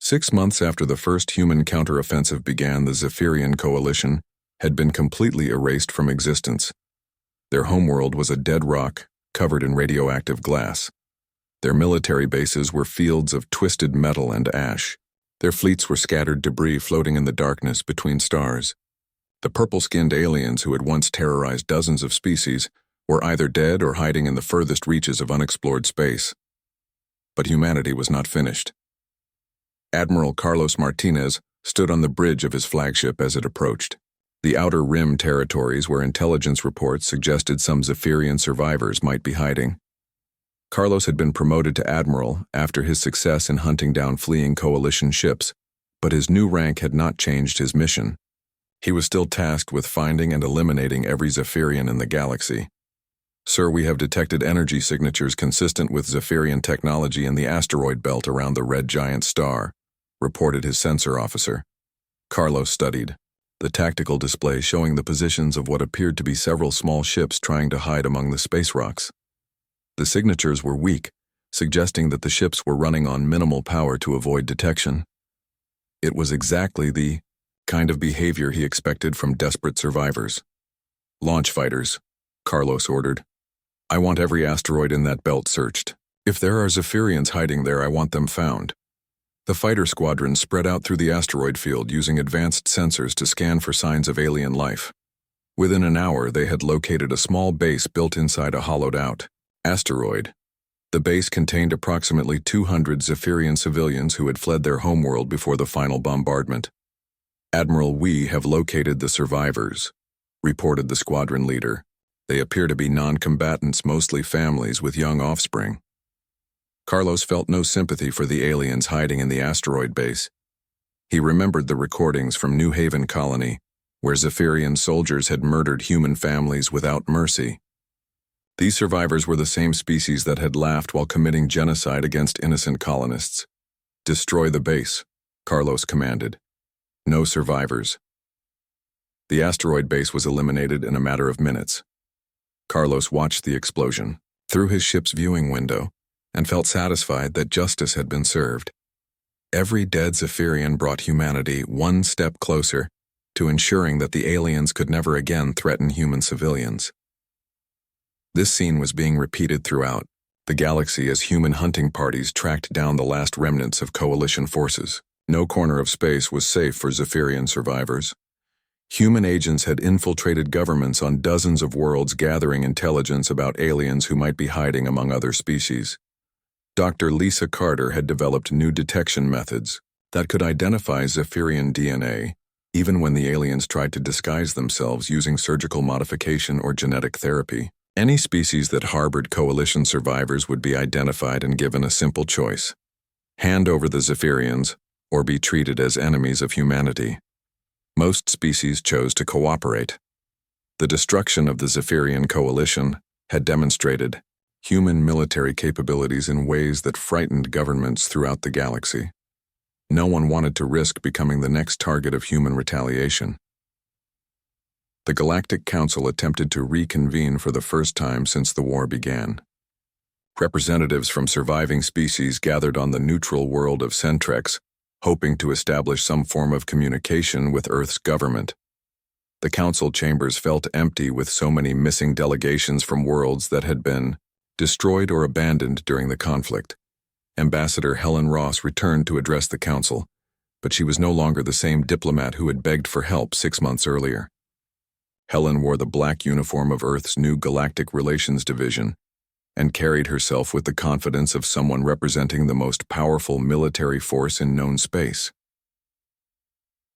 6 months after the first human counteroffensive began, the Zephyrian coalition had been completely erased from existence. Their homeworld was a dead rock covered in radioactive glass. Their military bases were fields of twisted metal and ash. Their fleets were scattered debris floating in the darkness between stars. The purple-skinned aliens who had once terrorized dozens of species were either dead or hiding in the furthest reaches of unexplored space. But humanity was not finished. Admiral Carlos Martinez stood on the bridge of his flagship as it approached. The Outer Rim territories where intelligence reports suggested some Zephyrian survivors might be hiding. Carlos had been promoted to admiral after his success in hunting down fleeing coalition ships, but his new rank had not changed his mission. He was still tasked with finding and eliminating every Zephyrian in the galaxy. "Sir, we have detected energy signatures consistent with Zephyrian technology in the asteroid belt around the red giant star," reported his sensor officer. Carlos studied the tactical display showing the positions of what appeared to be several small ships trying to hide among the space rocks. The signatures were weak, suggesting that the ships were running on minimal power to avoid detection. It was exactly the kind of behavior he expected from desperate survivors. "Launch fighters," Carlos ordered. "I want every asteroid in that belt searched. If there are Zephyrians hiding there, I want them found." The fighter squadron spread out through the asteroid field using advanced sensors to scan for signs of alien life. Within an hour, they had located a small base built inside a hollowed-out asteroid. The base contained approximately 200 Zephyrian civilians who had fled their homeworld before the final bombardment. "Admiral, we have located the survivors," reported the squadron leader. "They appear to be non-combatants, mostly families with young offspring." Carlos felt no sympathy for the aliens hiding in the asteroid base. He remembered the recordings from New Haven Colony, where Zephyrian soldiers had murdered human families without mercy. These survivors were the same species that had laughed while committing genocide against innocent colonists. "Destroy the base," Carlos commanded. No survivors. The asteroid base was eliminated in a matter of minutes. Carlos watched the explosion through his ship's viewing window and felt satisfied that justice had been served. Every dead Zephyrian brought humanity one step closer to ensuring that the aliens could never again threaten human civilians. This scene was being repeated throughout the galaxy as human hunting parties tracked down the last remnants of coalition forces. No corner of space was safe for Zephyrian survivors. Human agents had infiltrated governments on dozens of worlds, gathering intelligence about aliens who might be hiding among other species. Dr. Lisa Carter had developed new detection methods that could identify Zephyrian DNA, even when the aliens tried to disguise themselves using surgical modification or genetic therapy. Any species that harbored coalition survivors would be identified and given a simple choice: hand over the Zephyrians or be treated as enemies of humanity. Most species chose to cooperate. The destruction of the Zephyrian coalition had demonstrated human military capabilities in ways that frightened governments throughout the galaxy. No one wanted to risk becoming the next target of human retaliation. The Galactic Council attempted to reconvene for the first time since the war began. Representatives from surviving species gathered on the neutral world of Centrex, hoping to establish some form of communication with Earth's government. The council chambers felt empty with so many missing delegations from worlds that had been destroyed or abandoned during the conflict. Ambassador Helen Ross returned to address the council, but she was no longer the same diplomat who had begged for help 6 months earlier. Helen wore the black uniform of Earth's new Galactic Relations Division and carried herself with the confidence of someone representing the most powerful military force in known space.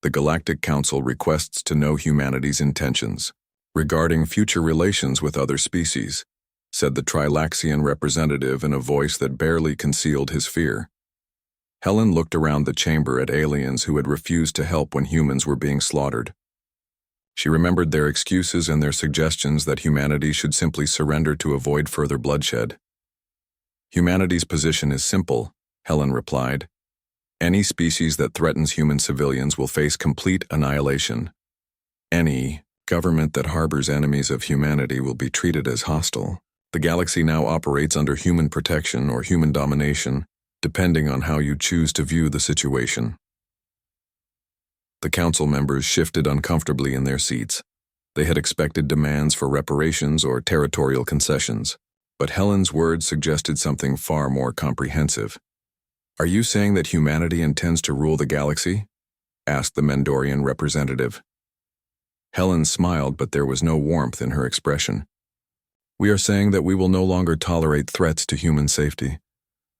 The Galactic Council requests to know humanity's intentions regarding future relations with other species, said the Trilaxian representative in a voice that barely concealed his fear. Helen looked around the chamber at aliens who had refused to help when humans were being slaughtered. She remembered their excuses and their suggestions that humanity should simply surrender to avoid further bloodshed. "Humanity's position is simple," Helen replied. "Any species that threatens human civilians will face complete annihilation. Any government that harbors enemies of humanity will be treated as hostile. The galaxy now operates under human protection or human domination, depending on how you choose to view the situation. The council members shifted uncomfortably in their seats. They had expected demands for reparations or territorial concessions, but Helen's words suggested something far more comprehensive. "Are you saying that humanity intends to rule the galaxy?" asked the Mendorian representative. Helen smiled, but there was no warmth in her expression. "We are saying that we will no longer tolerate threats to human safety.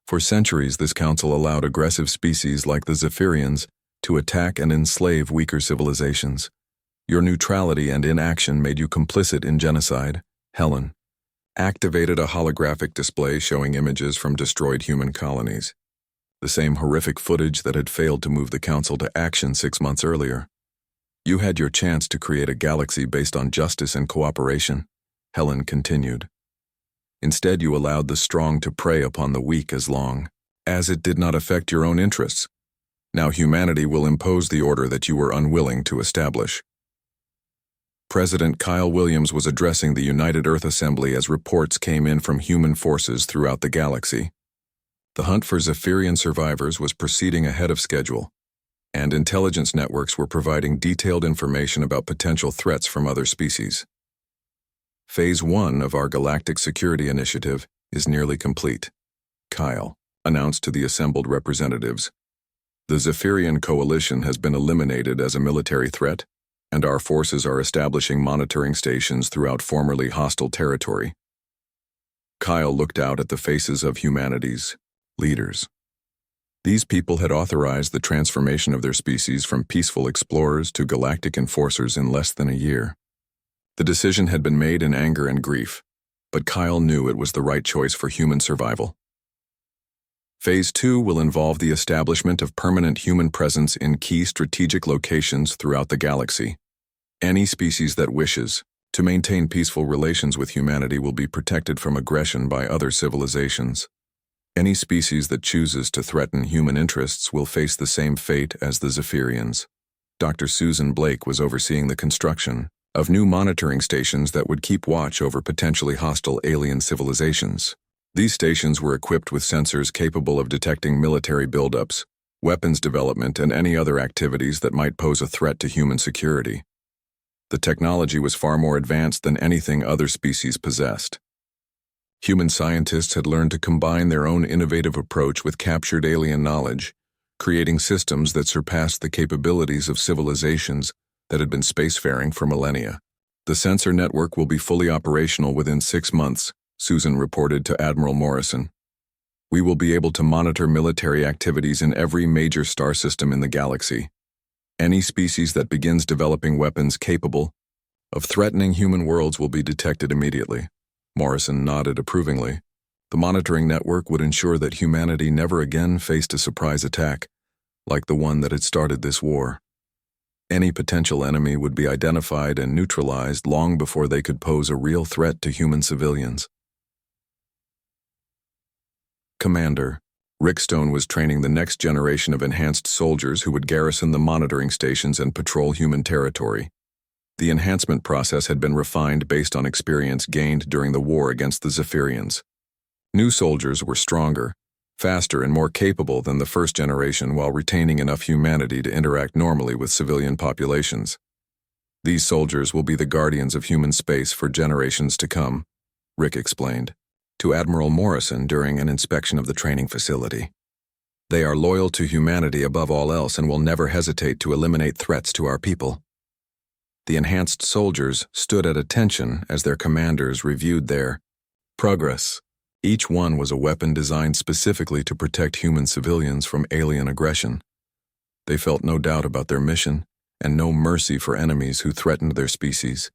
For centuries, this council allowed aggressive species like the Zephyrians to attack and enslave weaker civilizations. Your neutrality and inaction made you complicit in genocide." Helen activated a holographic display showing images from destroyed human colonies. The same horrific footage that had failed to move the council to action 6 months earlier. "You had your chance to create a galaxy based on justice and cooperation," Helen continued. "Instead, you allowed the strong to prey upon the weak as long as it did not affect your own interests. Now humanity will impose the order that you were unwilling to establish." President Kyle Williams was addressing the United Earth Assembly as reports came in from human forces throughout the galaxy. The hunt for Zephyrian survivors was proceeding ahead of schedule, and intelligence networks were providing detailed information about potential threats from other species. "Phase 1 of our Galactic Security Initiative is nearly complete," Kyle announced to the assembled representatives. "The Zephyrian coalition has been eliminated as a military threat, and our forces are establishing monitoring stations throughout formerly hostile territory." Kyle looked out at the faces of humanity's leaders. These people had authorized the transformation of their species from peaceful explorers to galactic enforcers in less than a year. The decision had been made in anger and grief, but Kyle knew it was the right choice for human survival. Phase 2 will involve the establishment of permanent human presence in key strategic locations throughout the galaxy. Any species that wishes to maintain peaceful relations with humanity will be protected from aggression by other civilizations. Any species that chooses to threaten human interests will face the same fate as the Zephyrians. Dr. Susan Blake was overseeing the construction of new monitoring stations that would keep watch over potentially hostile alien civilizations. These stations were equipped with sensors capable of detecting military buildups, weapons development, and any other activities that might pose a threat to human security. The technology was far more advanced than anything other species possessed. Human scientists had learned to combine their own innovative approach with captured alien knowledge, creating systems that surpassed the capabilities of civilizations that had been spacefaring for millennia. "The sensor network will be fully operational within 6 months, Susan reported to Admiral Morrison. "We will be able to monitor military activities in every major star system in the galaxy. Any species that begins developing weapons capable of threatening human worlds will be detected immediately." Morrison nodded approvingly. The monitoring network would ensure that humanity never again faced a surprise attack, like the one that had started this war. Any potential enemy would be identified and neutralized long before they could pose a real threat to human civilians. Commander Rick Stone was training the next generation of enhanced soldiers who would garrison the monitoring stations and patrol human territory. The enhancement process had been refined based on experience gained during the war against the Zephyrians. New soldiers were stronger, faster, and more capable than the first generation while retaining enough humanity to interact normally with civilian populations. "These soldiers will be the guardians of human space for generations to come," Rick explained to Admiral Morrison during an inspection of the training facility. "They are loyal to humanity above all else and will never hesitate to eliminate threats to our people." The enhanced soldiers stood at attention as their commanders reviewed their progress. Each one was a weapon designed specifically to protect human civilians from alien aggression. They felt no doubt about their mission and no mercy for enemies who threatened their species.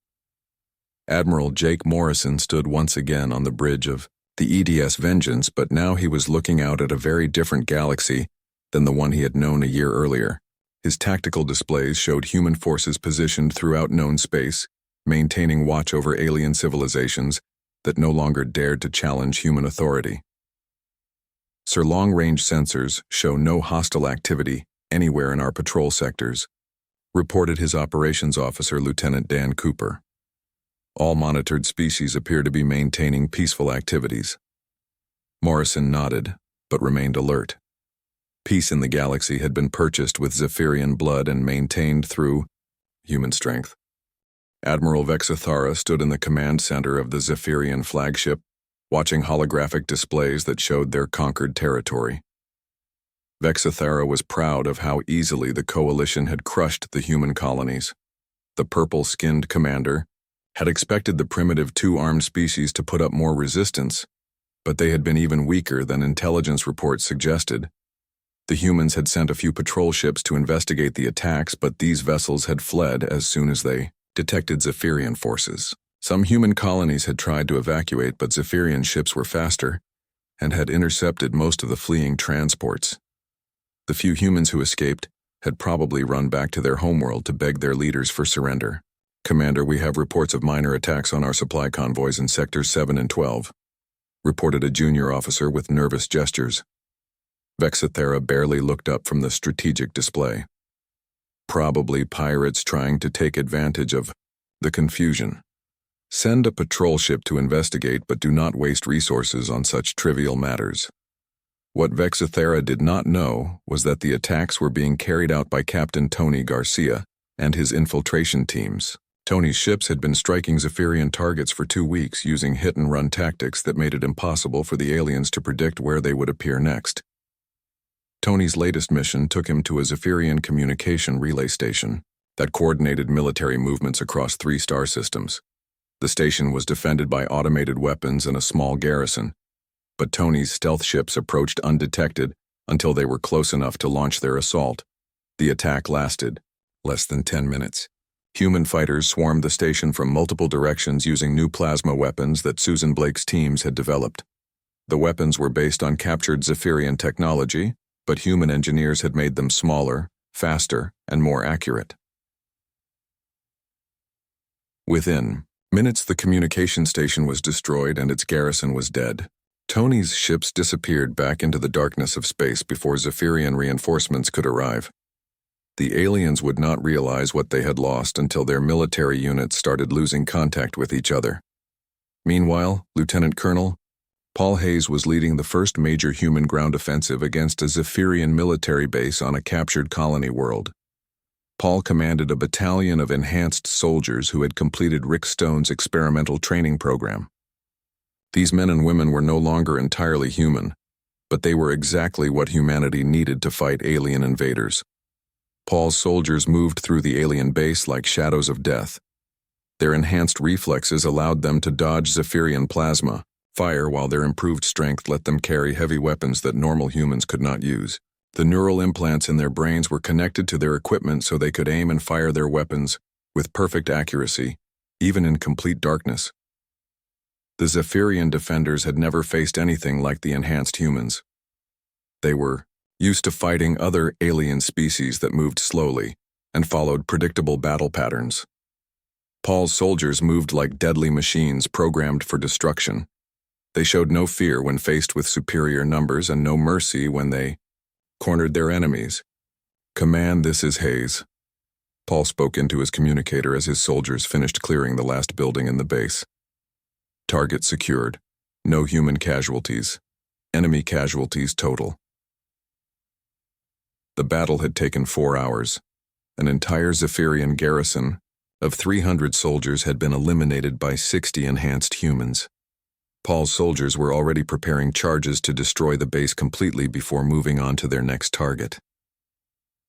Admiral Jake Morrison stood once again on the bridge of the EDS Vengeance, but now he was looking out at a very different galaxy than the one he had known a year earlier. His tactical displays showed human forces positioned throughout known space, maintaining watch over alien civilizations that no longer dared to challenge human authority. "Sir, long-range sensors show no hostile activity anywhere in our patrol sectors," reported his operations officer, Lieutenant Dan Cooper. "All monitored species appear to be maintaining peaceful activities." Morrison nodded. but remained alert. Peace in the galaxy had been purchased with Zephyrian blood and maintained through human strength. Admiral Vexithara stood in the command center of the Zephyrian flagship, watching holographic displays that showed their conquered territory. Vexithara was proud of how easily the coalition had crushed the human colonies. The purple-skinned commander had expected the primitive two-armed species to put up more resistance, but they had been even weaker than intelligence reports suggested. The humans had sent a few patrol ships to investigate the attacks, but these vessels had fled as soon as they detected Zephyrian forces. Some human colonies had tried to evacuate, but Zephyrian ships were faster and had intercepted most of the fleeing transports. The few humans who escaped had probably run back to their homeworld to beg their leaders for surrender. "Commander, we have reports of minor attacks on our supply convoys in Sectors 7 and 12, reported a junior officer with nervous gestures. Vexithara barely looked up from the strategic display. "Probably pirates trying to take advantage of the confusion. Send a patrol ship to investigate, but do not waste resources on such trivial matters." What Vexithara did not know was that the attacks were being carried out by Captain Tony Garcia and his infiltration teams. Tony's ships had been striking Zephyrian targets for 2 weeks using hit-and-run tactics that made it impossible for the aliens to predict where they would appear next. Tony's latest mission took him to a Zephyrian communication relay station that coordinated military movements across 3 star systems. The station was defended by automated weapons and a small garrison, but Tony's stealth ships approached undetected until they were close enough to launch their assault. The attack lasted less than 10 minutes. Human fighters swarmed the station from multiple directions using new plasma weapons that Susan Blake's teams had developed. The weapons were based on captured Zephyrian technology, but human engineers had made them smaller, faster, and more accurate. Within minutes, the communication station was destroyed and its garrison was dead. Tony's ships disappeared back into the darkness of space before Zephyrian reinforcements could arrive. The aliens would not realize what they had lost until their military units started losing contact with each other. Meanwhile, Lieutenant Colonel Paul Hayes was leading the first major human ground offensive against a Zephyrian military base on a captured colony world. Paul commanded a battalion of enhanced soldiers who had completed Rick Stone's experimental training program. These men and women were no longer entirely human, but they were exactly what humanity needed to fight alien invaders. Paul's soldiers moved through the alien base like shadows of death. Their enhanced reflexes allowed them to dodge Zephyrian plasma, fire, while their improved strength let them carry heavy weapons that normal humans could not use. The neural implants in their brains were connected to their equipment so they could aim and fire their weapons with perfect accuracy, even in complete darkness. The Zephyrian defenders had never faced anything like the enhanced humans. They were used to fighting other alien species that moved slowly and followed predictable battle patterns. Paul's soldiers moved like deadly machines programmed for destruction. They showed no fear when faced with superior numbers and no mercy when they cornered their enemies. "Command, this is Hayes." Paul spoke into his communicator as his soldiers finished clearing the last building in the base. "Target secured. No human casualties. Enemy casualties total." The battle had taken 4 hours. An entire Zephyrian garrison of 300 soldiers had been eliminated by 60 enhanced humans. Paul's soldiers were already preparing charges to destroy the base completely before moving on to their next target.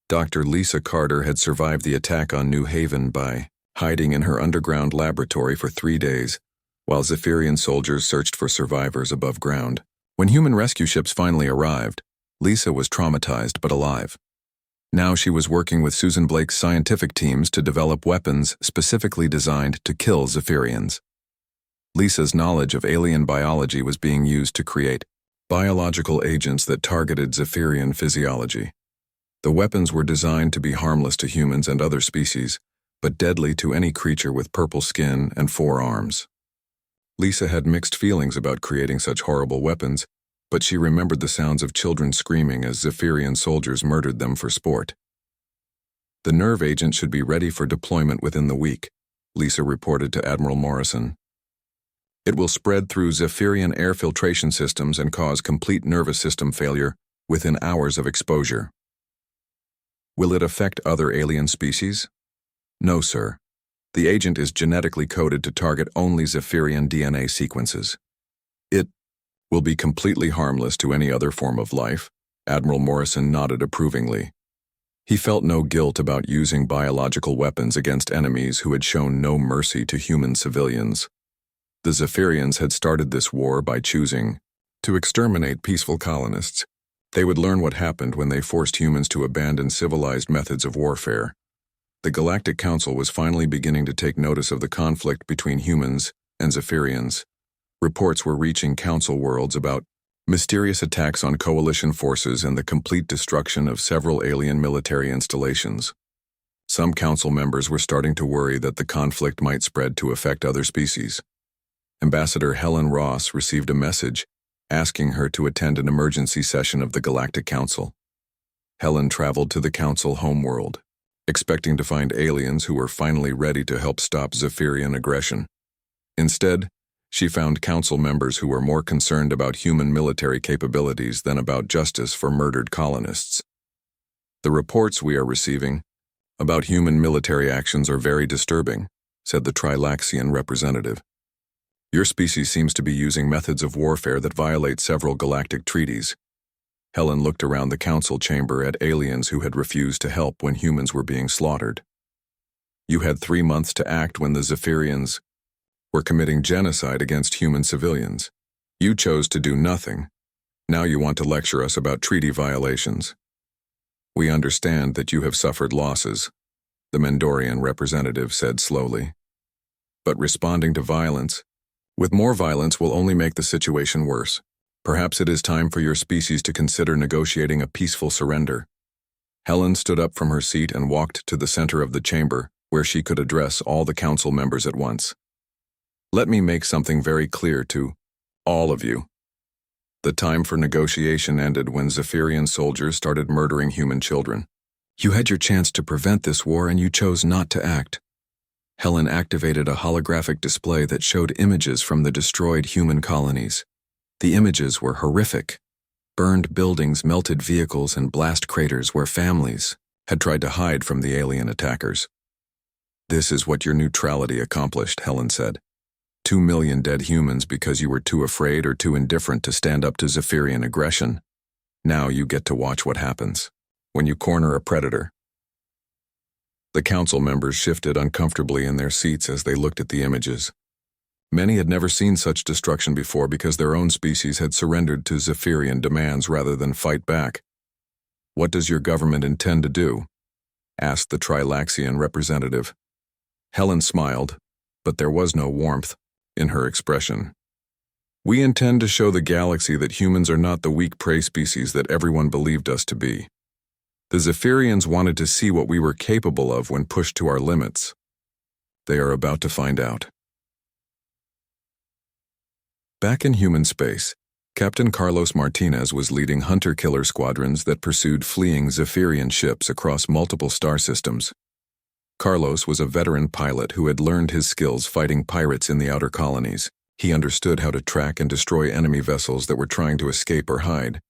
Dr. Lisa Carter had survived the attack on New Haven by hiding in her underground laboratory for 3 days, while Zephyrian soldiers searched for survivors above ground. When human rescue ships finally arrived, Lisa was traumatized but alive. Now she was working with Susan Blake's scientific teams to develop weapons specifically designed to kill Zephyrians. Lisa's knowledge of alien biology was being used to create biological agents that targeted Zephyrian physiology. The weapons were designed to be harmless to humans and other species, but deadly to any creature with purple skin and 4 arms. Lisa had mixed feelings about creating such horrible weapons, but she remembered the sounds of children screaming as Zephyrian soldiers murdered them for sport. "The nerve agent should be ready for deployment within the week," Lisa reported to Admiral Morrison. It will spread through Zephyrian air filtration systems and cause complete nervous system failure within hours of exposure. Will it affect other alien species? No, sir. The agent is genetically coded to target only Zephyrian DNA sequences. It will be completely harmless to any other form of life. Admiral Morrison nodded approvingly. He felt no guilt about using biological weapons against enemies who had shown no mercy to human civilians. The Zephyrians had started this war by choosing to exterminate peaceful colonists. They would learn what happened when they forced humans to abandon civilized methods of warfare. The Galactic Council was finally beginning to take notice of the conflict between humans and Zephyrians. Reports were reaching Council worlds about mysterious attacks on coalition forces and the complete destruction of several alien military installations. Some Council members were starting to worry that the conflict might spread to affect other species. Ambassador Helen Ross received a message asking her to attend an emergency session of the Galactic Council. Helen traveled to the Council homeworld, expecting to find aliens who were finally ready to help stop Zephyrian aggression. Instead, she found Council members who were more concerned about human military capabilities than about justice for murdered colonists. The reports we are receiving about human military actions are very disturbing, said the Trilaxian representative. Your species seems to be using methods of warfare that violate several galactic treaties. Helen looked around the council chamber at aliens who had refused to help when humans were being slaughtered. You had 3 months to act when the Zephyrians were committing genocide against human civilians. You chose to do nothing. Now you want to lecture us about treaty violations. We understand that you have suffered losses, the Mendorian representative said slowly. But responding to violence, with more violence, will only make the situation worse. Perhaps it is time for your species to consider negotiating a peaceful surrender. Helen stood up from her seat and walked to the center of the chamber, where she could address all the council members at once. Let me make something very clear to all of you. The time for negotiation ended when Zephyrian soldiers started murdering human children. You had your chance to prevent this war and you chose not to act. Helen activated a holographic display that showed images from the destroyed human colonies. The images were horrific. Burned buildings, melted vehicles, and blast craters where families had tried to hide from the alien attackers. This is what your neutrality accomplished, Helen said. 2 million dead humans because you were too afraid or too indifferent to stand up to Zephyrian aggression. Now you get to watch what happens when you corner a predator. The council members shifted uncomfortably in their seats as they looked at the images. Many had never seen such destruction before because their own species had surrendered to Zephyrian demands rather than fight back. What does your government intend to do? Asked the Trilaxian representative. Helen smiled, but there was no warmth in her expression. We intend to show the galaxy that humans are not the weak prey species that everyone believed us to be. The Zephyrians wanted to see what we were capable of when pushed to our limits. They are about to find out. Back in human space, Captain Carlos Martinez was leading hunter-killer squadrons that pursued fleeing Zephyrian ships across multiple star systems. Carlos was a veteran pilot who had learned his skills fighting pirates in the outer colonies. He understood how to track and destroy enemy vessels that were trying to escape or hide.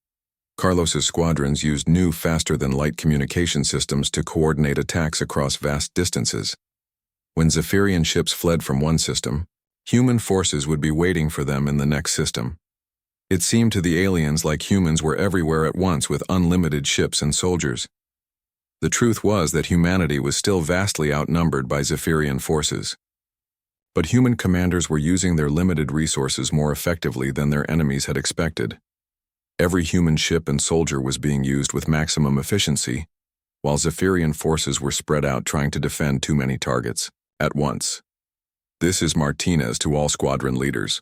Carlos's squadrons used new, faster-than-light communication systems to coordinate attacks across vast distances. When Zephyrian ships fled from one system, human forces would be waiting for them in the next system. It seemed to the aliens like humans were everywhere at once with unlimited ships and soldiers. The truth was that humanity was still vastly outnumbered by Zephyrian forces. But human commanders were using their limited resources more effectively than their enemies had expected. Every human ship and soldier was being used with maximum efficiency, while Zephyrian forces were spread out trying to defend too many targets at once. This is Martinez to all squadron leaders.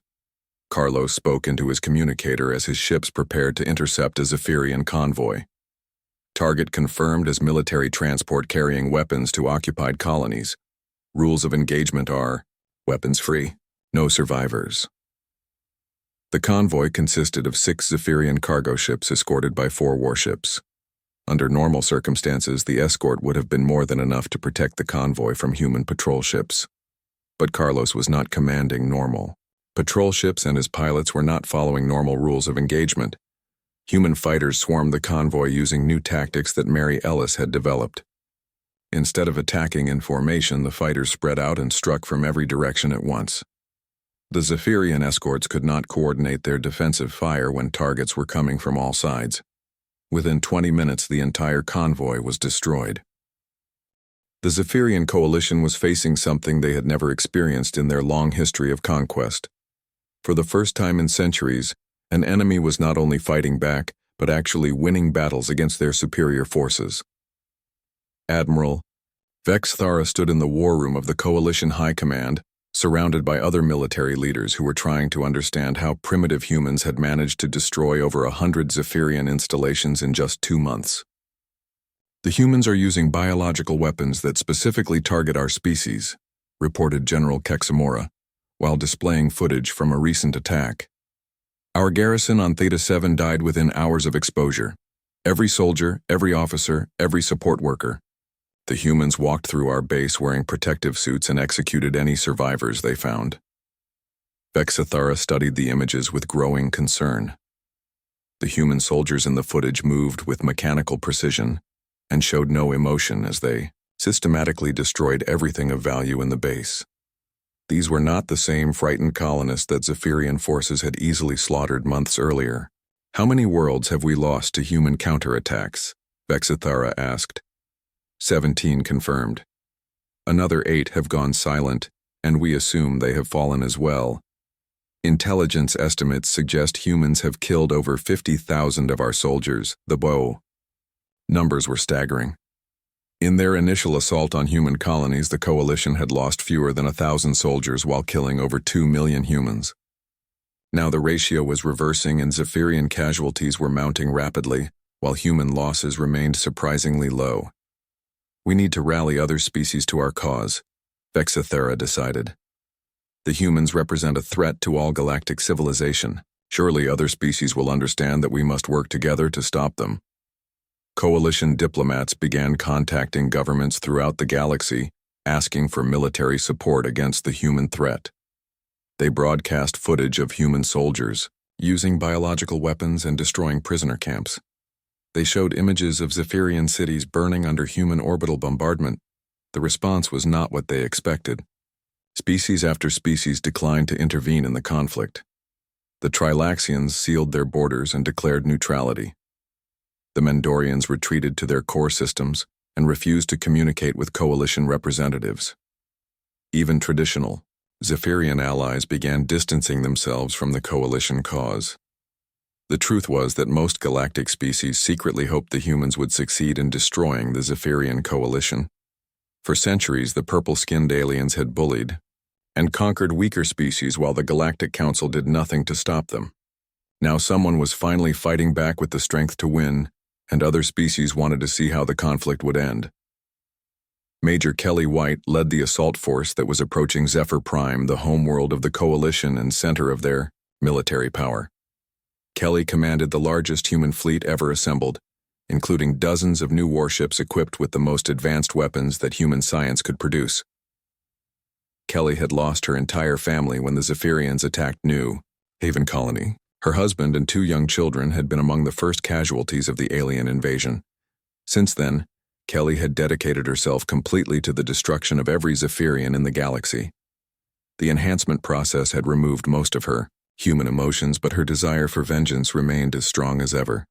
Carlos spoke into his communicator as his ships prepared to intercept a Zephyrian convoy. Target confirmed as military transport carrying weapons to occupied colonies. Rules of engagement are weapons free, no survivors. The convoy consisted of 6 Zephyrian cargo ships escorted by 4 warships. Under normal circumstances, the escort would have been more than enough to protect the convoy from human patrol ships. But Carlos was not commanding normal. Patrol ships and his pilots were not following normal rules of engagement. Human fighters swarmed the convoy using new tactics that Mary Ellis had developed. Instead of attacking in formation, the fighters spread out and struck from every direction at once. The Zephyrian escorts could not coordinate their defensive fire when targets were coming from all sides. Within 20 minutes, the entire convoy was destroyed. The Zephyrian coalition was facing something they had never experienced in their long history of conquest. For the first time in centuries, an enemy was not only fighting back, but actually winning battles against their superior forces. Admiral Vex Thara stood in the war room of the Coalition High Command, surrounded by other military leaders who were trying to understand how primitive humans had managed to destroy over 100 Zephyrian installations in just 2 months. "The humans are using biological weapons that specifically target our species," reported General Kexamora, while displaying footage from a recent attack. "Our garrison on Theta 7 died within hours of exposure. Every soldier, every officer, every support worker. The humans walked through our base wearing protective suits and executed any survivors they found." Vexathara studied the images with growing concern. The human soldiers in the footage moved with mechanical precision and showed no emotion as they systematically destroyed everything of value in the base. These were not the same frightened colonists that Zephyrian forces had easily slaughtered months earlier. "How many worlds have we lost to human counterattacks?" Vexathara asked. 17 confirmed. "Another 8 have gone silent, and we assume they have fallen as well. Intelligence estimates suggest humans have killed over 50,000 of our soldiers, the bow." Numbers were staggering. In their initial assault on human colonies, the coalition had lost fewer than 1,000 soldiers while killing over 2 million humans. Now the ratio was reversing and Zephyrian casualties were mounting rapidly, while human losses remained surprisingly low. "We need to rally other species to our cause," Vexathera decided. "The humans represent a threat to all galactic civilization. Surely other species will understand that we must work together to stop them." Coalition diplomats began contacting governments throughout the galaxy, asking for military support against the human threat. They broadcast footage of human soldiers using biological weapons and destroying prisoner camps. They showed images of Zephyrian cities burning under human orbital bombardment. The response was not what they expected. Species after species declined to intervene in the conflict. The Trilaxians sealed their borders and declared neutrality. The Mendorians retreated to their core systems and refused to communicate with coalition representatives. Even traditional Zephyrian allies began distancing themselves from the coalition cause. The truth was that most galactic species secretly hoped the humans would succeed in destroying the Zephyrian coalition. For centuries, the purple-skinned aliens had bullied and conquered weaker species while the Galactic Council did nothing to stop them. Now someone was finally fighting back with the strength to win, and other species wanted to see how the conflict would end. Major Kelly White led the assault force that was approaching Zephyr Prime, the homeworld of the coalition and center of their military power. Kelly commanded the largest human fleet ever assembled, including dozens of new warships equipped with the most advanced weapons that human science could produce. Kelly had lost her entire family when the Zephyrians attacked New Haven Colony. Her husband and 2 young children had been among the first casualties of the alien invasion. Since then, Kelly had dedicated herself completely to the destruction of every Zephyrian in the galaxy. The enhancement process had removed most of her human emotions, but her desire for vengeance remained as strong as ever.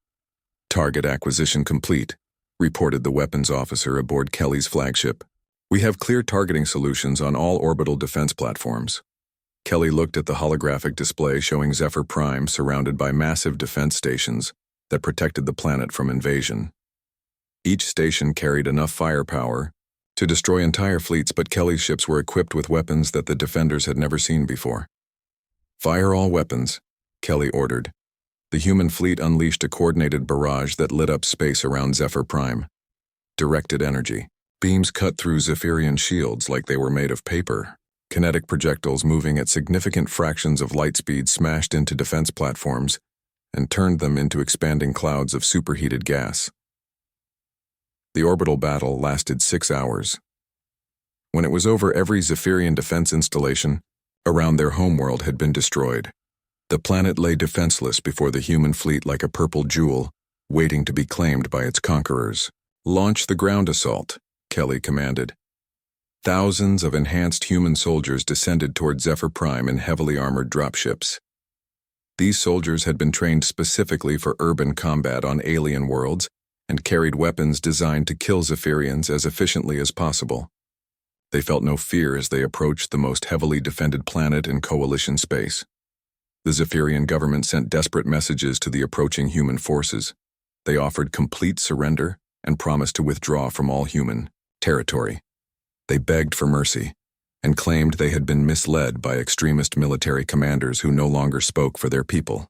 "Target acquisition complete," reported the weapons officer aboard Kelly's flagship. "We have clear targeting solutions on all orbital defense platforms." Kelly looked at the holographic display showing Zephyr Prime surrounded by massive defense stations that protected the planet from invasion. Each station carried enough firepower to destroy entire fleets, but Kelly's ships were equipped with weapons that the defenders had never seen before. "Fire all weapons," Kelly ordered. The human fleet unleashed a coordinated barrage that lit up space around Zephyr Prime. Directed energy. Beams cut through Zephyrian shields like they were made of paper. Kinetic projectiles moving at significant fractions of light speed smashed into defense platforms and turned them into expanding clouds of superheated gas. The orbital battle lasted 6 hours. When it was over, every Zephyrian defense installation around their homeworld had been destroyed. The planet lay defenseless before the human fleet like a purple jewel, waiting to be claimed by its conquerors. "Launch the ground assault," Kelly commanded. Thousands of enhanced human soldiers descended toward Zephyr Prime in heavily armored dropships. These soldiers had been trained specifically for urban combat on alien worlds and carried weapons designed to kill Zephyrians as efficiently as possible. They felt no fear as they approached the most heavily defended planet in Coalition space. The Zephyrian government sent desperate messages to the approaching human forces. They offered complete surrender and promised to withdraw from all human territory. They begged for mercy and claimed they had been misled by extremist military commanders who no longer spoke for their people.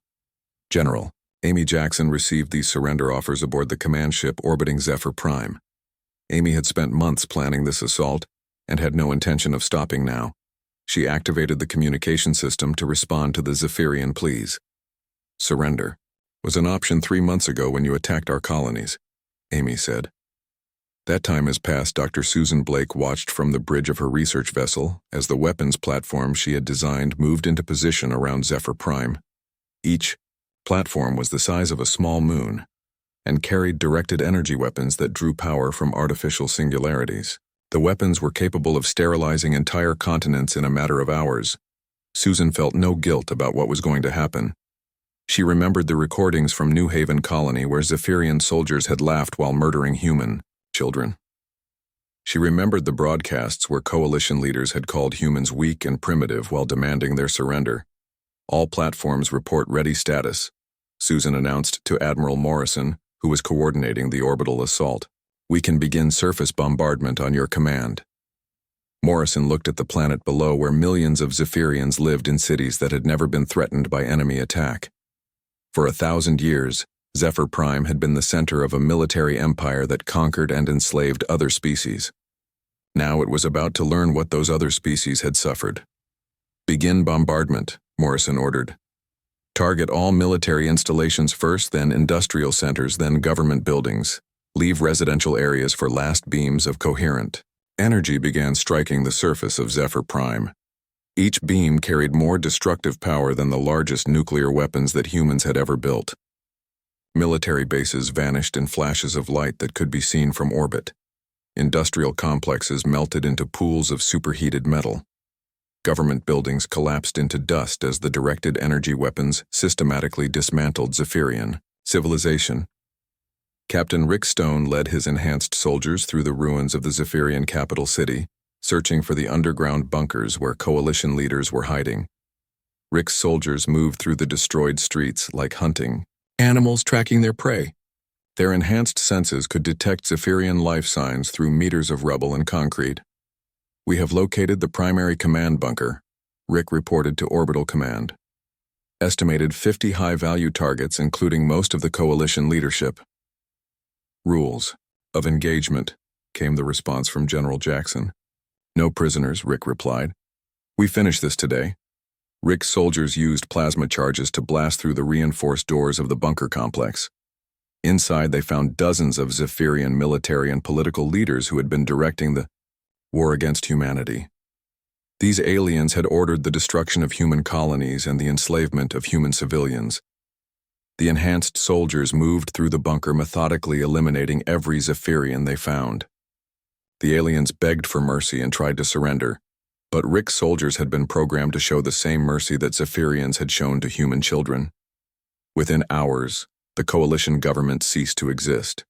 General Amy Jackson received these surrender offers aboard the command ship orbiting Zephyr Prime. Amy had spent months planning this assault and had no intention of stopping now. She activated the communication system to respond to the Zephyrian pleas. "Surrender was an option 3 months ago when you attacked our colonies," Amy said. That time has passed. Dr. Susan Blake watched from the bridge of her research vessel as the weapons platform she had designed moved into position around Zephyr Prime. Each platform was the size of a small moon and carried directed energy weapons that drew power from artificial singularities. The weapons were capable of sterilizing entire continents in a matter of hours. Susan felt no guilt about what was going to happen. She remembered the recordings from New Haven Colony where Zephyrian soldiers had laughed while murdering human children. She remembered the broadcasts where coalition leaders had called humans weak and primitive while demanding their surrender. "All platforms report ready status," Susan announced to Admiral Morrison, who was coordinating the orbital assault. "We can begin surface bombardment on your command." Morrison looked at the planet below where millions of Zephyrians lived in cities that had never been threatened by enemy attack. For 1,000 years, Zephyr Prime had been the center of a military empire that conquered and enslaved other species. Now it was about to learn what those other species had suffered. "Begin bombardment," Morrison ordered. "Target all military installations first, then industrial centers, then government buildings. Leave residential areas for last beams of coherent energy." Began striking the surface of Zephyr Prime. Each beam carried more destructive power than the largest nuclear weapons that humans had ever built. Military bases vanished in flashes of light that could be seen from orbit. Industrial complexes melted into pools of superheated metal. Government buildings collapsed into dust as the directed energy weapons systematically dismantled Zephyrian civilization. Captain Rick Stone led his enhanced soldiers through the ruins of the Zephyrian capital city, searching for the underground bunkers where coalition leaders were hiding. Rick's soldiers moved through the destroyed streets like hunting animals tracking their prey. Their enhanced senses could detect Zephyrian life signs through meters of rubble and concrete. "We have located the primary command bunker," Rick reported to Orbital Command. "Estimated 50 high-value targets, including most of the coalition leadership." "Rules of engagement," came the response from General Jackson. "No prisoners," Rick replied. "We finished this today." Rick's soldiers used plasma charges to blast through the reinforced doors of the bunker complex. Inside, they found dozens of Zephyrian military and political leaders who had been directing the war against humanity. These aliens had ordered the destruction of human colonies and the enslavement of human civilians. The enhanced soldiers moved through the bunker, methodically eliminating every Zephyrian they found. The aliens begged for mercy and tried to surrender, but Rick's soldiers had been programmed to show the same mercy that Zephyrians had shown to human children. Within hours, the coalition government ceased to exist.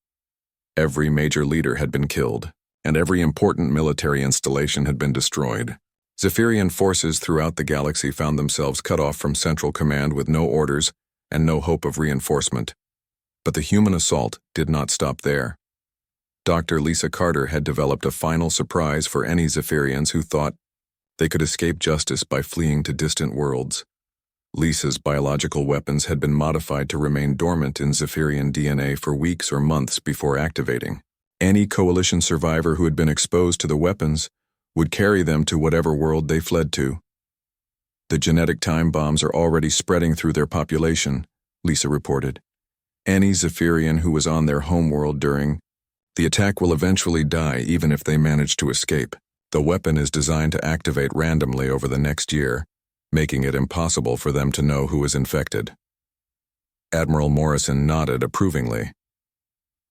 Every major leader had been killed, and every important military installation had been destroyed. Zephyrian forces throughout the galaxy found themselves cut off from Central Command with no orders and no hope of reinforcement. But the human assault did not stop there. Dr. Lisa Carter had developed a final surprise for any Zephyrians who thought they could escape justice by fleeing to distant worlds. Lisa's biological weapons had been modified to remain dormant in Zephyrian DNA for weeks or months before activating. Any coalition survivor who had been exposed to the weapons would carry them to whatever world they fled to. "The genetic time bombs are already spreading through their population," Lisa reported. "Any Zephyrian who was on their homeworld during the attack will eventually die even if they manage to escape. The weapon is designed to activate randomly over the next year, making it impossible for them to know who was infected. Admiral Morrison nodded approvingly.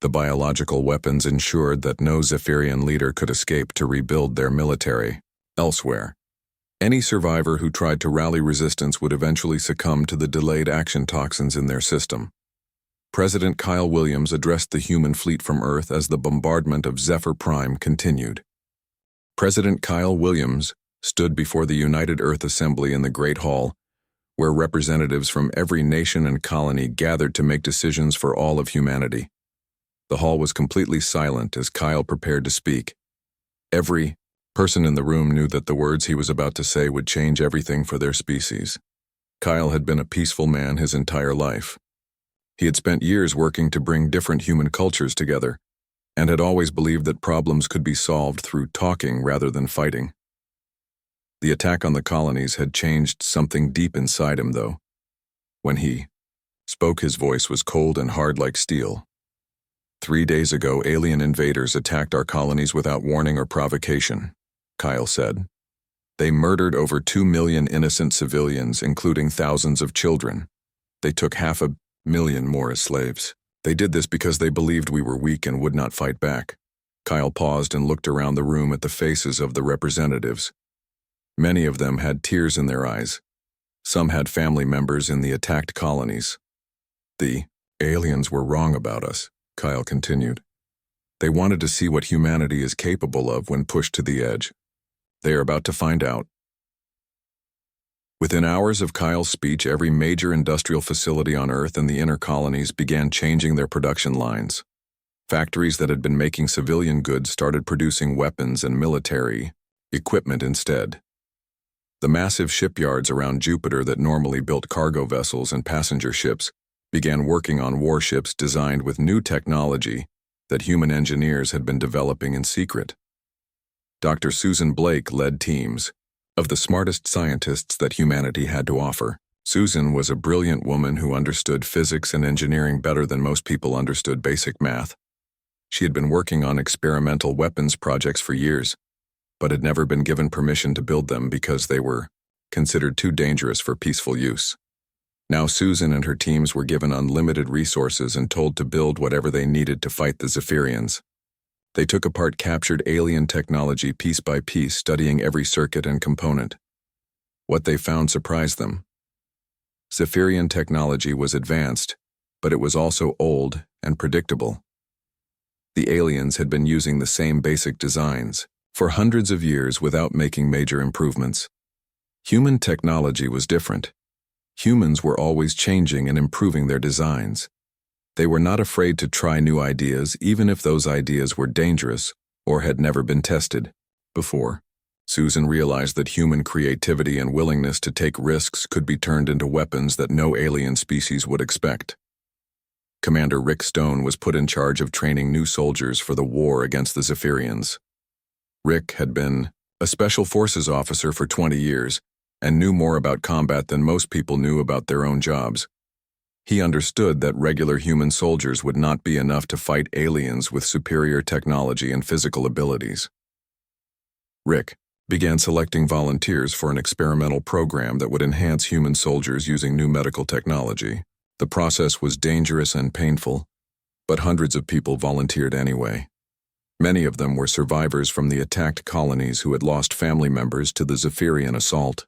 The biological weapons ensured that no Zephyrian leader could escape to rebuild their military elsewhere. Any survivor who tried to rally resistance would eventually succumb to the delayed action toxins in their system. President Kyle Williams addressed the human fleet from Earth as the bombardment of Zephyr Prime continued. President Kyle Williams stood before the United Earth Assembly in the Great Hall, where representatives from every nation and colony gathered to make decisions for all of humanity. The hall was completely silent as Kyle prepared to speak. Every person in the room knew that the words he was about to say would change everything for their species. Kyle had been a peaceful man his entire life. He had spent years working to bring different human cultures together, and had always believed that problems could be solved through talking rather than fighting. The attack on the colonies had changed something deep inside him, though. When he spoke, his voice was cold and hard like steel. 3 days ago, alien invaders attacked our colonies without warning or provocation, Kyle said. They murdered over 2 million innocent civilians, including thousands of children. They took 500,000 more as slaves. They did this because they believed we were weak and would not fight back. Kyle paused and looked around the room at the faces of the representatives. Many of them had tears in their eyes. Some had family members in the attacked colonies. The aliens were wrong about us, Kyle continued. They wanted to see what humanity is capable of when pushed to the edge. They are about to find out. Within hours of Kyle's speech, every major industrial facility on Earth and the inner colonies began changing their production lines. Factories that had been making civilian goods started producing weapons and military equipment instead. The massive shipyards around Jupiter that normally built cargo vessels and passenger ships began working on warships designed with new technology that human engineers had been developing in secret. Dr. Susan Blake led teams of the smartest scientists that humanity had to offer. Susan was a brilliant woman who understood physics and engineering better than most people understood basic math. She had been working on experimental weapons projects for years, but had never been given permission to build them because they were considered too dangerous for peaceful use. Now Susan and her teams were given unlimited resources and told to build whatever they needed to fight the Zephyrians. They took apart captured alien technology piece by piece, studying every circuit and component. What they found surprised them. Zephyrian technology was advanced, but it was also old and predictable. The aliens had been using the same basic designs for hundreds of years without making major improvements. Human technology was different. Humans were always changing and improving their designs. They were not afraid to try new ideas, even if those ideas were dangerous or had never been tested before. Susan realized that human creativity and willingness to take risks could be turned into weapons that no alien species would expect. Commander Rick Stone was put in charge of training new soldiers for the war against the Zephyrians. Rick had been a Special Forces officer for 20 years and knew more about combat than most people knew about their own jobs. He understood that regular human soldiers would not be enough to fight aliens with superior technology and physical abilities. Rick began selecting volunteers for an experimental program that would enhance human soldiers using new medical technology. The process was dangerous and painful, but hundreds of people volunteered anyway. Many of them were survivors from the attacked colonies who had lost family members to the Zephyrian assault.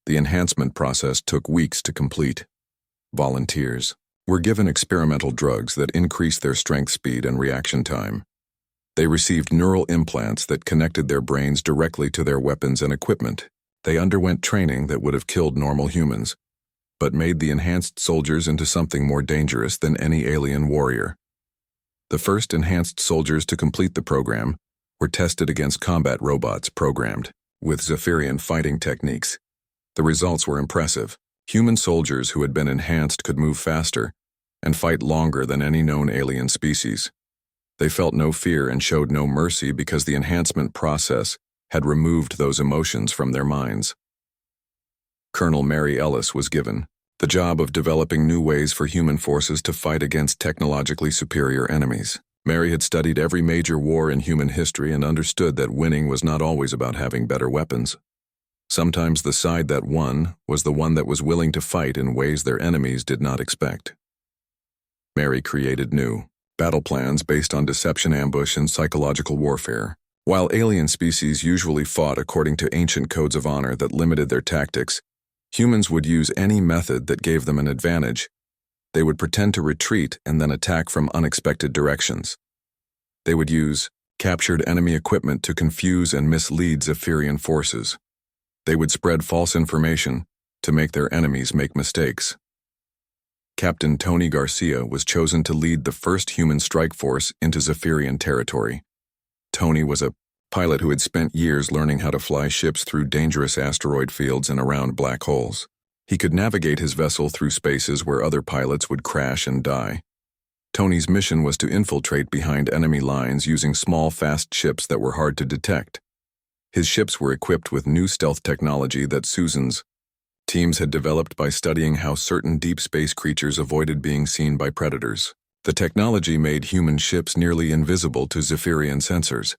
The enhancement process took weeks to complete. Volunteers were given experimental drugs that increased their strength, speed, and reaction time. They received neural implants that connected their brains directly to their weapons and equipment. They underwent training that would have killed normal humans, but made the enhanced soldiers into something more dangerous than any alien warrior. The first enhanced soldiers to complete the program were tested against combat robots programmed with Zephyrian fighting techniques. The results were impressive. Human soldiers who had been enhanced could move faster and fight longer than any known alien species. They felt no fear and showed no mercy because the enhancement process had removed those emotions from their minds. Colonel Mary Ellis was given the job of developing new ways for human forces to fight against technologically superior enemies. Mary had studied every major war in human history and understood that winning was not always about having better weapons. Sometimes the side that won was the one that was willing to fight in ways their enemies did not expect. Mary created new battle plans based on deception, ambush, and psychological warfare. While alien species usually fought according to ancient codes of honor that limited their tactics, humans would use any method that gave them an advantage. They would pretend to retreat and then attack from unexpected directions. They would use captured enemy equipment to confuse and mislead Zephyrian forces. They would spread false information to make their enemies make mistakes. Captain Tony Garcia was chosen to lead the first human strike force into Zephyrian territory. Tony was a pilot who had spent years learning how to fly ships through dangerous asteroid fields and around black holes. He could navigate his vessel through spaces where other pilots would crash and die. Tony's mission was to infiltrate behind enemy lines using small, fast ships that were hard to detect. His ships were equipped with new stealth technology that Susan's teams had developed by studying how certain deep space creatures avoided being seen by predators. The technology made human ships nearly invisible to Zephyrian sensors.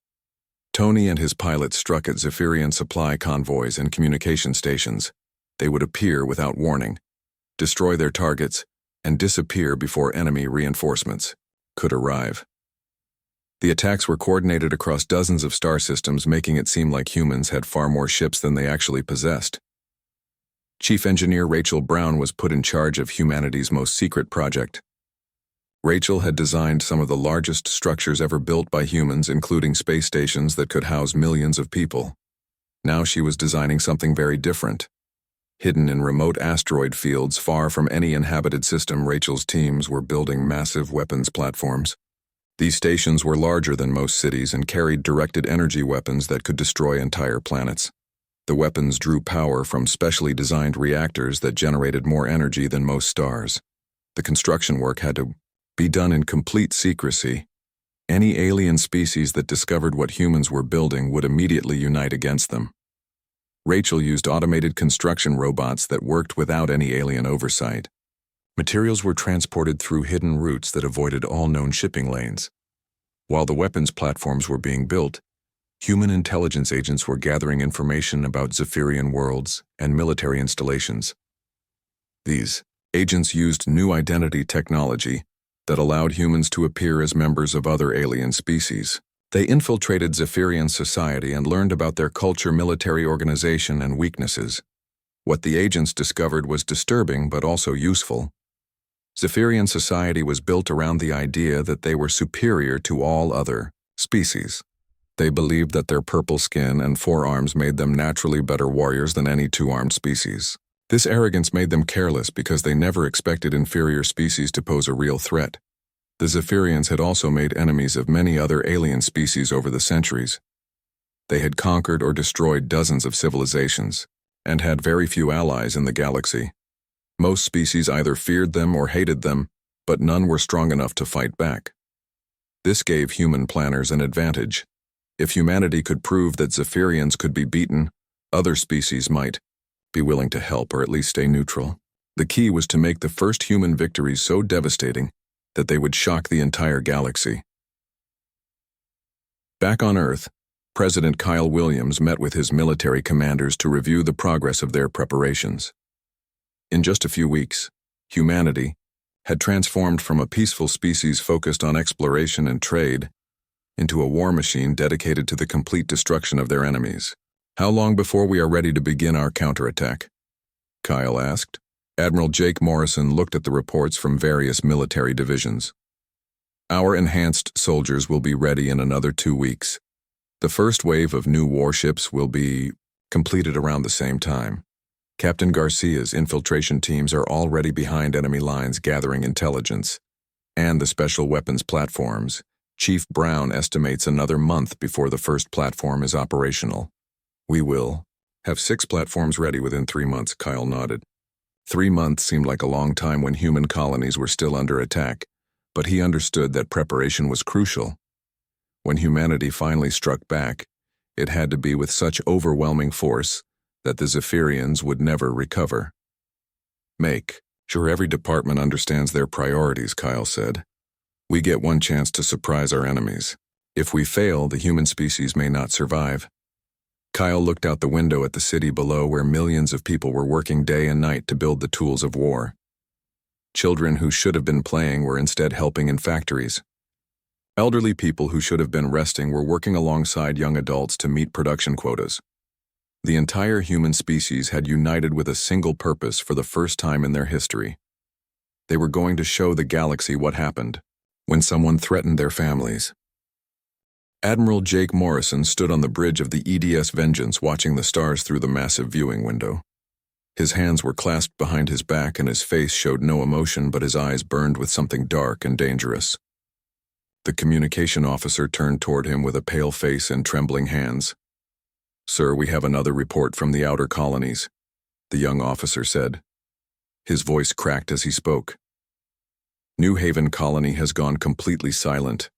Tony and his pilots struck at Zephyrian supply convoys and communication stations. They would appear without warning, destroy their targets, and disappear before enemy reinforcements could arrive. The attacks were coordinated across dozens of star systems, making it seem like humans had far more ships than they actually possessed. Chief Engineer Rachel Brown was put in charge of humanity's most secret project. Rachel had designed some of the largest structures ever built by humans, including space stations that could house millions of people. Now she was designing something very different. Hidden in remote asteroid fields far from any inhabited system, Rachel's teams were building massive weapons platforms. These stations were larger than most cities and carried directed energy weapons that could destroy entire planets. The weapons drew power from specially designed reactors that generated more energy than most stars. The construction work had to be done in complete secrecy. Any alien species that discovered what humans were building would immediately unite against them. Rachel used automated construction robots that worked without any alien oversight. Materials were transported through hidden routes that avoided all known shipping lanes. While the weapons platforms were being built, human intelligence agents were gathering information about Zephyrian worlds and military installations. These agents used new identity technology that allowed humans to appear as members of other alien species. They infiltrated Zephyrian society and learned about their culture, military organization, and weaknesses. What the agents discovered was disturbing but also useful. Zephyrian society was built around the idea that they were superior to all other species. They believed that their purple skin and forearms made them naturally better warriors than any two-armed species. This arrogance made them careless because they never expected inferior species to pose a real threat. The Zephyrians had also made enemies of many other alien species over the centuries. They had conquered or destroyed dozens of civilizations, and had very few allies in the galaxy. Most species either feared them or hated them, but none were strong enough to fight back. This gave human planners an advantage. If humanity could prove that Zephyrians could be beaten, other species might be willing to help or at least stay neutral. The key was to make the first human victories so devastating that they would shock the entire galaxy. Back on Earth, President Kyle Williams met with his military commanders to review the progress of their preparations. In just a few weeks, humanity had transformed from a peaceful species focused on exploration and trade into a war machine dedicated to the complete destruction of their enemies. "How long before we are ready to begin our counterattack?" Kyle asked. Admiral Jake Morrison looked at the reports from various military divisions. "Our enhanced soldiers will be ready in another 2 weeks. The first wave of new warships will be completed around the same time. Captain Garcia's infiltration teams are already behind enemy lines gathering intelligence. And the special weapons platforms. Chief Brown estimates another month before the first platform is operational. We will have 6 platforms ready within 3 months, Kyle nodded. 3 months seemed like a long time when human colonies were still under attack, but he understood that preparation was crucial. When humanity finally struck back, it had to be with such overwhelming force that the Zephyrians would never recover. "Make sure every department understands their priorities," Kyle said. "We get one chance to surprise our enemies. If we fail, the human species may not survive." Kyle looked out the window at the city below where millions of people were working day and night to build the tools of war. Children who should have been playing were instead helping in factories. Elderly people who should have been resting were working alongside young adults to meet production quotas. The entire human species had united with a single purpose for the first time in their history. They were going to show the galaxy what happened when someone threatened their families. Admiral Jake Morrison stood on the bridge of the EDS Vengeance watching the stars through the massive viewing window. His hands were clasped behind his back and his face showed no emotion, but his eyes burned with something dark and dangerous. The communication officer turned toward him with a pale face and trembling hands. "Sir, we have another report from the outer colonies," the young officer said. His voice cracked as he spoke. "New Haven colony has gone completely silent.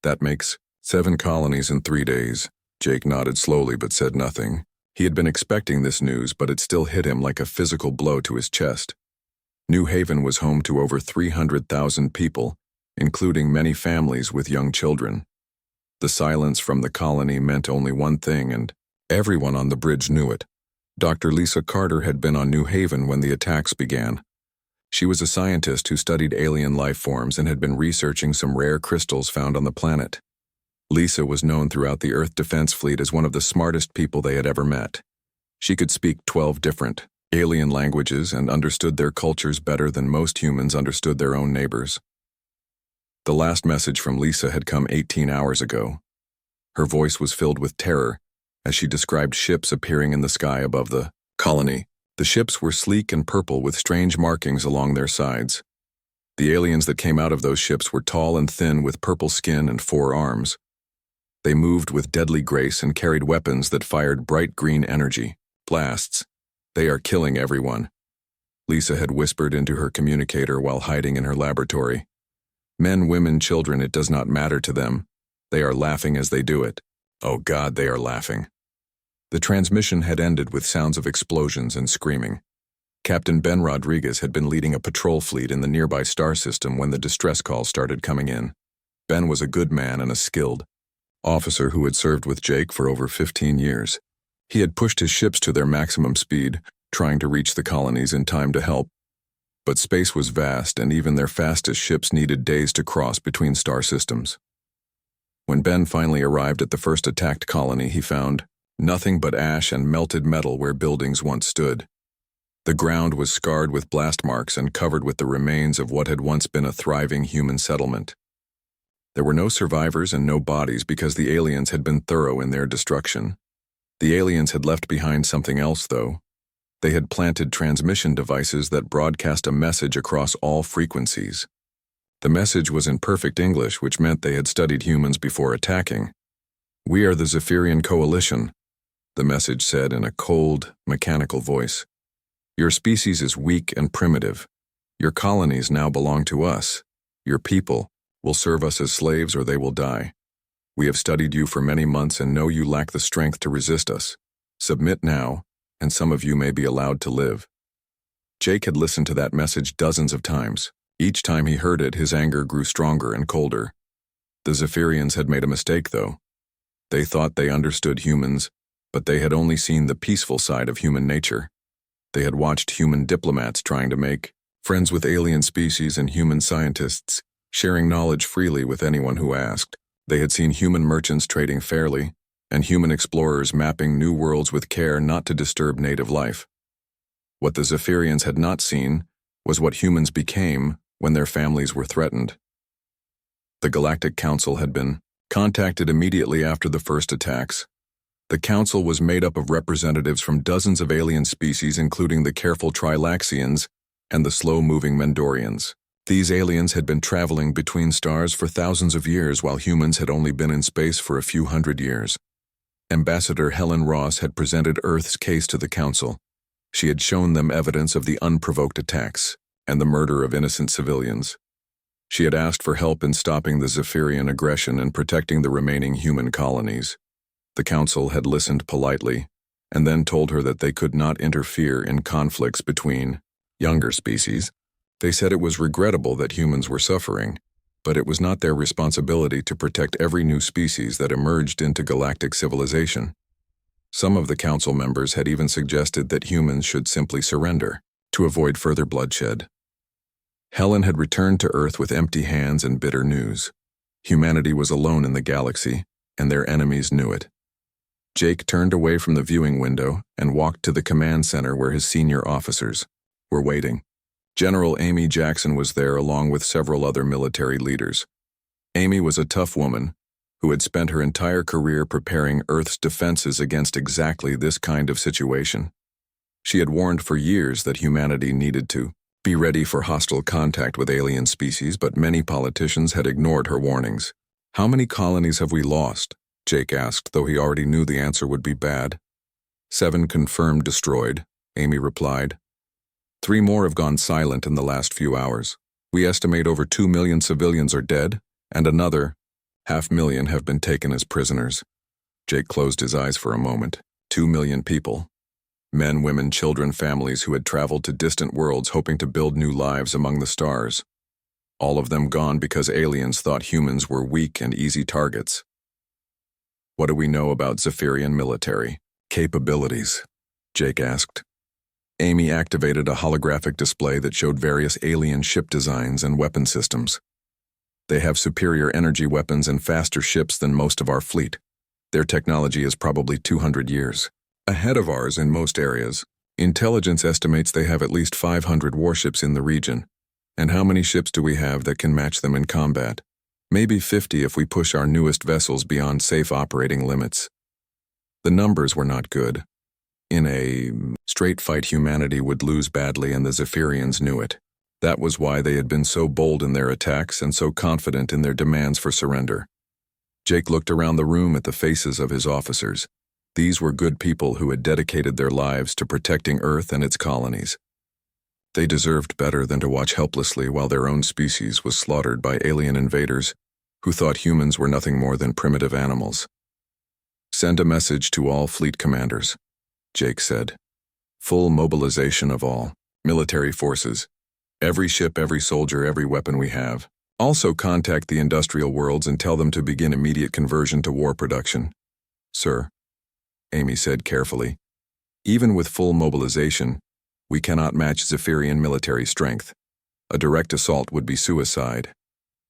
That makes 7 colonies in 3 days." Jake nodded slowly but said nothing. He had been expecting this news, but it still hit him like a physical blow to his chest. New Haven was home to over 300,000 people, including many families with young children. The silence from the colony meant only one thing, and everyone on the bridge knew it. Dr. Lisa Carter had been on New Haven when the attacks began. She was a scientist who studied alien life forms and had been researching some rare crystals found on the planet. Lisa was known throughout the Earth Defense Fleet as one of the smartest people they had ever met. She could speak 12 different alien languages and understood their cultures better than most humans understood their own neighbors. The last message from Lisa had come 18 hours ago. Her voice was filled with terror as she described ships appearing in the sky above the colony. The ships were sleek and purple with strange markings along their sides. The aliens that came out of those ships were tall and thin with purple skin and 4 arms. They moved with deadly grace and carried weapons that fired bright green energy, blasts. "They are killing everyone," Lisa had whispered into her communicator while hiding in her laboratory. "Men, women, children, it does not matter to them. They are laughing as they do it. Oh God, they are laughing." The transmission had ended with sounds of explosions and screaming. Captain Ben Rodriguez had been leading a patrol fleet in the nearby star system when the distress calls started coming in. Ben was a good man and a skilled officer who had served with Jake for over 15 years. He had pushed his ships to their maximum speed, trying to reach the colonies in time to help. But space was vast, and even their fastest ships needed days to cross between star systems. When Ben finally arrived at the first attacked colony, he found nothing but ash and melted metal where buildings once stood. The ground was scarred with blast marks and covered with the remains of what had once been a thriving human settlement. There were no survivors and no bodies because the aliens had been thorough in their destruction. The aliens had left behind something else, though. They had planted transmission devices that broadcast a message across all frequencies. The message was in perfect English, which meant they had studied humans before attacking. "We are the Zephyrian Coalition," the message said in a cold, mechanical voice. "Your species is weak and primitive. Your colonies now belong to us. Your people will serve us as slaves or they will die. We have studied you for many months and know you lack the strength to resist us. Submit now, and some of you may be allowed to live." Jake had listened to that message dozens of times. Each time he heard it, his anger grew stronger and colder. The Zephyrians had made a mistake, though. They thought they understood humans, but they had only seen the peaceful side of human nature. They had watched human diplomats trying to make friends with alien species and human scientists, sharing knowledge freely with anyone who asked. They had seen human merchants trading fairly, and human explorers mapping new worlds with care not to disturb native life. What the Zephyrians had not seen was what humans became when their families were threatened. The Galactic Council had been contacted immediately after the first attacks. The council was made up of representatives from dozens of alien species, including the careful Trilaxians and the slow-moving Mendorians. These aliens had been traveling between stars for thousands of years, while humans had only been in space for a few hundred years. Ambassador Helen Ross had presented Earth's case to the council. She had shown them evidence of the unprovoked attacks and the murder of innocent civilians. She had asked for help in stopping the Zephyrian aggression and protecting the remaining human colonies. The council had listened politely, and then told her that they could not interfere in conflicts between younger species. They said it was regrettable that humans were suffering, but it was not their responsibility to protect every new species that emerged into galactic civilization. Some of the council members had even suggested that humans should simply surrender to avoid further bloodshed. Helen had returned to Earth with empty hands and bitter news. Humanity was alone in the galaxy, and their enemies knew it. Jake turned away from the viewing window and walked to the command center where his senior officers were waiting. General Amy Jackson was there along with several other military leaders. Amy was a tough woman who had spent her entire career preparing Earth's defenses against exactly this kind of situation. She had warned for years that humanity needed to be ready for hostile contact with alien species, but many politicians had ignored her warnings. "How many colonies have we lost?" Jake asked, though he already knew the answer would be bad. 7 confirmed destroyed, Amy replied. 3 more have gone silent in the last few hours. We estimate over 2 million civilians are dead, and another 500,000 have been taken as prisoners. Jake closed his eyes for a moment. 2 million people. Men, women, children, families who had traveled to distant worlds hoping to build new lives among the stars. All of them gone because aliens thought humans were weak and easy targets. "What do we know about Zephyrian military capabilities?" Jake asked. Amy activated a holographic display that showed various alien ship designs and weapon systems. "They have superior energy weapons and faster ships than most of our fleet. Their technology is probably 200 years ahead of ours in most areas. Intelligence estimates they have at least 500 warships in the region. And how many ships do we have that can match them in combat? Maybe 50 if we push our newest vessels beyond safe operating limits." The numbers were not good. In a straight fight, humanity would lose badly, and the Zephyrians knew it. That was why they had been so bold in their attacks and so confident in their demands for surrender. Jake looked around the room at the faces of his officers. These were good people who had dedicated their lives to protecting Earth and its colonies. They deserved better than to watch helplessly while their own species was slaughtered by alien invaders who thought humans were nothing more than primitive animals. "Send a message to all fleet commanders," Jake said. "Full mobilization of all military forces. Every ship, every soldier, every weapon we have. Also contact the industrial worlds and tell them to begin immediate conversion to war production." "Sir," Amy said carefully, "even with full mobilization, we cannot match Zephyrian military strength. A direct assault would be suicide."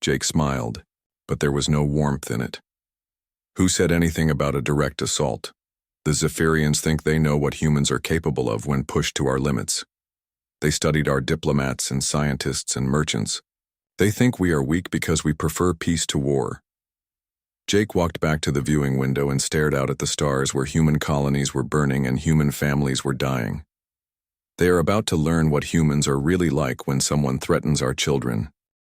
Jake smiled, but there was no warmth in it. "Who said anything about a direct assault? The Zephyrians think they know what humans are capable of when pushed to our limits. They studied our diplomats and scientists and merchants. They think we are weak because we prefer peace to war." Jake walked back to the viewing window and stared out at the stars where human colonies were burning and human families were dying. "They are about to learn what humans are really like when someone threatens our children,"